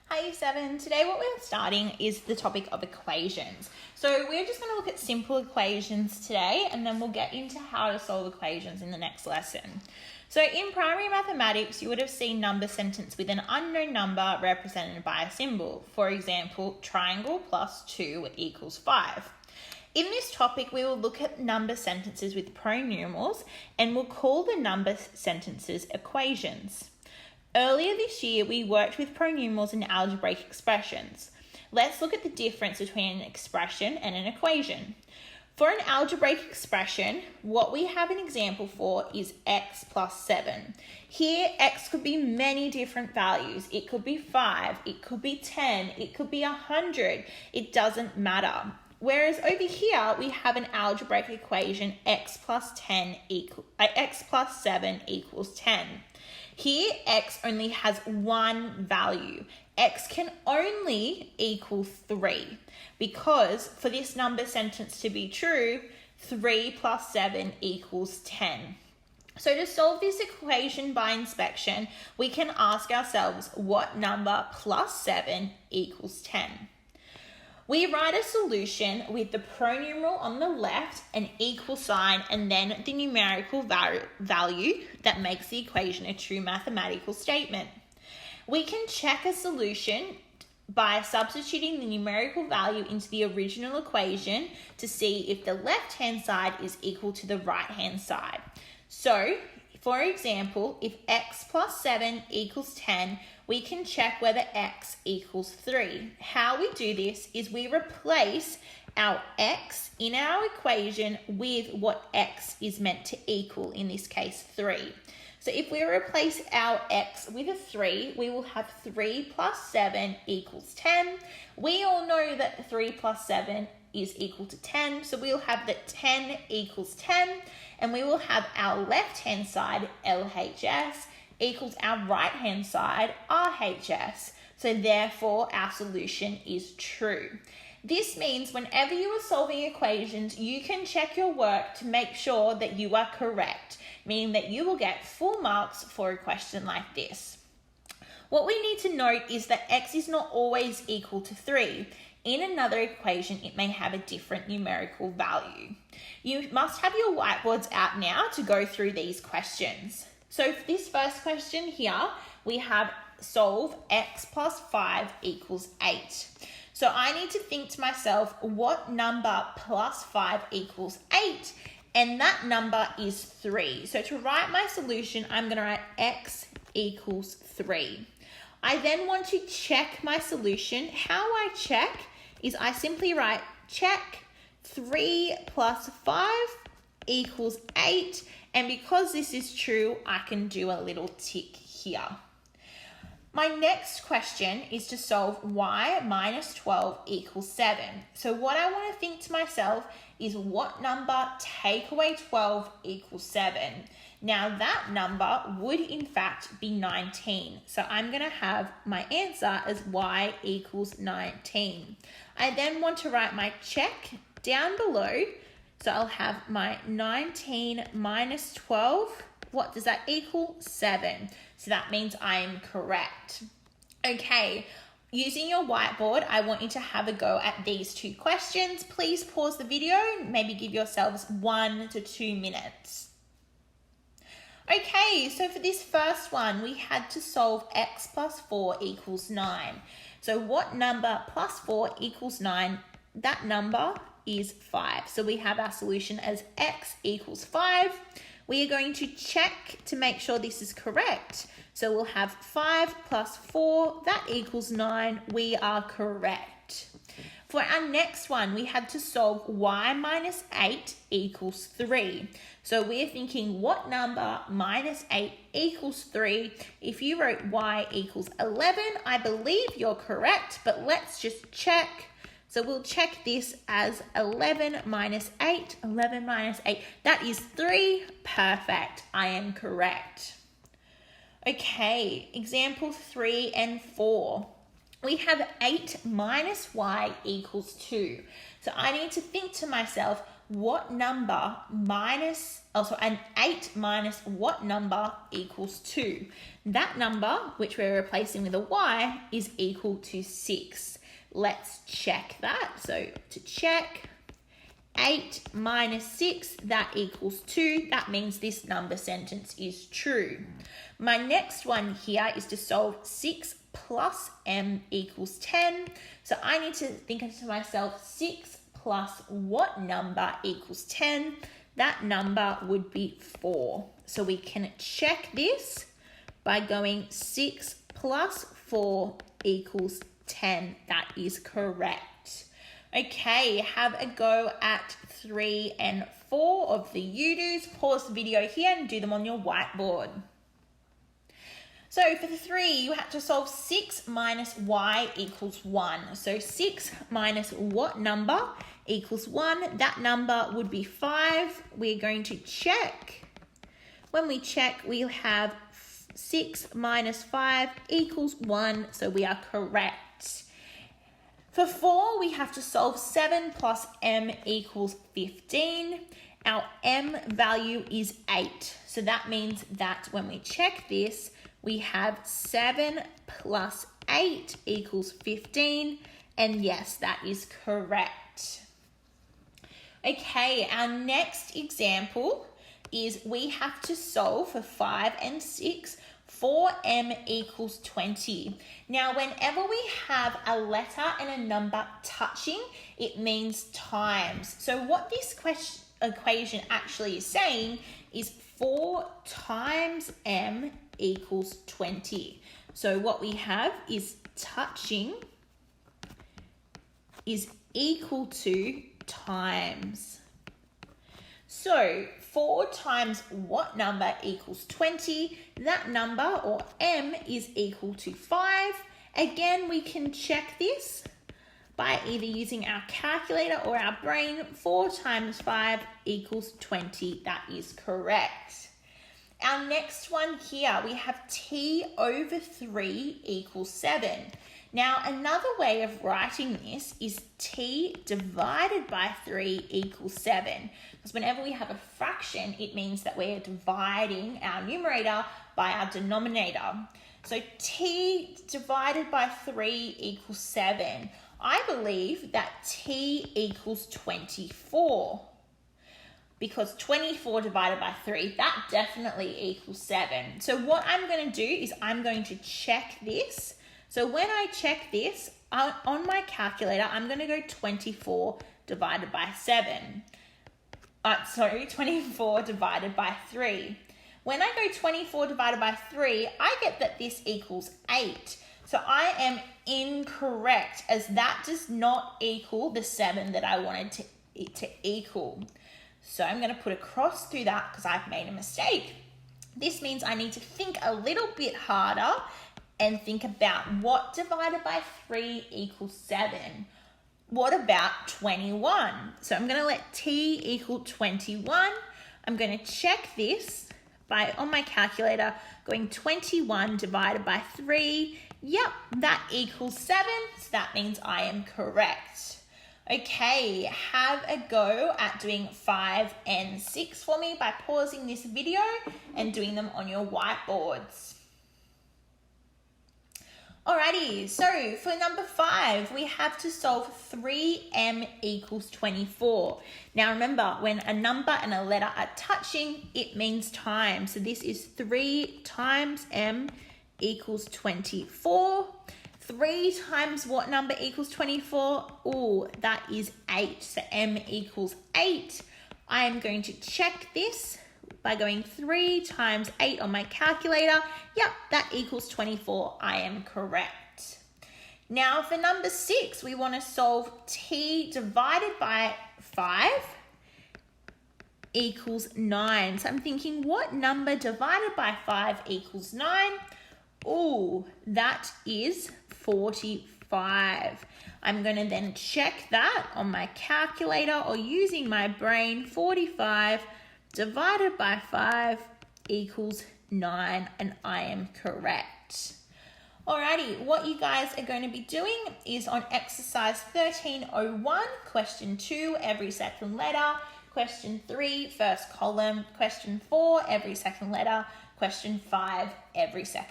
Hi Year 7, today what we're starting is the topic of equations. So we're just going to look at simple equations today and then we'll get into how to solve equations in the next lesson. So in primary mathematics, you would have seen number sentence with an unknown number represented by a symbol. For example, triangle plus 2 equals 5. In this topic, we will look at number sentences with pronumerals and we'll call the number sentences equations. Earlier this year, we worked with pronumerals and algebraic expressions. Let's look at the difference between an expression and an equation. For an algebraic expression, what we have an example for is x plus 7. Here, x could be many different values. It could be 5, it could be 10, it could be 100. It doesn't matter. Whereas over here, we have an algebraic equation x plus 7 equals 10. Here, x only has one value. X can only equal 3 because for this number sentence to be true, 3 plus 7 equals 10. So to solve this equation by inspection, we can ask ourselves what number plus 7 equals 10. We write a solution with the pronumeral on the left, an equal sign, and then the numerical value that makes the equation a true mathematical statement. We can check a solution by substituting the numerical value into the original equation to see if the left-hand side is equal to the right-hand side. So, for example, if x plus 7 equals 10, we can check whether x equals 3. How we do this is we replace our x in our equation with what x is meant to equal, in this case 3. So if we replace our x with a 3, we will have 3 plus 7 equals 10. We all know that 3 plus 7 is equal to 10, so we'll have that 10 equals 10, and we will have our left-hand side, LHS, equals our right-hand side, RHS. So therefore, our solution is true. This means whenever you are solving equations, you can check your work to make sure that you are correct, meaning that you will get full marks for a question like this. What we need to note is that x is not always equal to 3. In another equation, it may have a different numerical value. You must have your whiteboards out now to go through these questions. So for this first question here, we have solve x plus 5 equals 8. So I need to think to myself, what number plus 5 equals 8? And that number is 3. So to write my solution, I'm going to write x equals 3. I then want to check my solution. How I check is I simply write check 3 plus 5 equals 8. And because this is true, I can do a little tick here. My next question is to solve y minus 12 equals 7. So what I want to think to myself is what number take away 12 equals 7. Now that number would in fact be 19. So I'm going to have my answer as y equals 19. I then want to write my check down below. So I'll have my 19 minus 12. What does that equal? 7. So that means I am correct. Okay, using your whiteboard, I want you to have a go at these two questions. Please pause the video and maybe give yourselves 1 to 2 minutes. Okay, so for this first one, we had to solve x plus 4 equals 9. So what number plus 4 equals 9? That number is 5. So we have our solution as x equals 5. We are going to check to make sure this is correct. So we'll have 5 plus 4, that equals 9. We are correct. For our next one, we had to solve y minus 8 equals 3. So we're thinking what number minus 8 equals 3? If you wrote y equals 11, I believe you're correct, but let's just check. So we'll check this as 11 minus 8. 11 minus 8, that is 3. Perfect, I am correct. Okay, example 3 and 4. We have 8 minus y equals 2. So I need to think to myself, what number an 8 minus what number equals 2? That number, which we're replacing with a y, is equal to 6. Let's check that. So to check, 8 minus 6, that equals 2. That means this number sentence is true. My next one here is to solve 6 plus m equals 10. So I need to think to myself, 6 plus what number equals 10? That number would be 4. So we can check this by going 6 plus 4 equals 10. That is correct. Okay, have a go at 3 and 4 of the you-dos. Pause the video here and do them on your whiteboard. So for the 3, you have to solve 6 minus y equals 1. So 6 minus what number equals 1? That number would be 5. We're going to check. When we check, we'll have 6 minus 5 equals 1. So we are correct. For 4, we have to solve 7 plus m equals 15. Our m value is 8. So that means that when we check this, we have 7 plus 8 equals 15. And yes, that is correct. Okay, our next example is we have to solve for 5 and 6, 4m equals 20. Now, whenever we have a letter and a number touching, it means times. So what this equation actually is saying is 4 times m equals 20. So what we have is touching is equal to times. So 4 times what number equals 20? That number, or m, is equal to 5. Again, we can check this by either using our calculator or our brain. 4 times 5 equals 20. That is correct. Our next one here, we have t over 3 equals 7. Now, another way of writing this is t divided by 3 equals 7. Because whenever we have a fraction, it means that we're dividing our numerator by our denominator. So t divided by 3 equals 7. I believe that t equals 24. Because 24 divided by 3, that definitely equals 7. So what I'm going to do is I'm going to check this. So when I check this, on my calculator, I'm going to go 24 divided by 7. 24 divided by 3. When I go 24 divided by 3, I get that this equals 8. So I am incorrect, as that does not equal the 7 that I wanted it to equal. So I'm going to put a cross through that because I've made a mistake. This means I need to think a little bit harder and think about what divided by 3 equals 7. What about 21? So I'm going to let t equal 21. I'm going to check this by, on my calculator, going 21 divided by 3. Yep, that equals 7. So that means I am correct. Okay, have a go at doing 5 and 6 for me by pausing this video and doing them on your whiteboards. Alrighty, so for number 5, we have to solve 3m equals 24. Now remember, when a number and a letter are touching, it means times. So this is 3 times m equals 24. 3 times what number equals 24? Oh, that is 8. So m equals 8. I am going to check this by going 3 times 8 on my calculator. Yep, that equals 24. I am correct. Now for number 6, we want to solve t divided by 5 equals 9. So I'm thinking, what number divided by 5 equals 9? Oh, that is 45. I'm going to then check that on my calculator or using my brain. 45 divided by 5 equals 9, and I am correct. Alrighty, what you guys are going to be doing is on exercise 1301, question 2, every second letter, Question 3, first column. Question 4, every second letter. Question 5, every second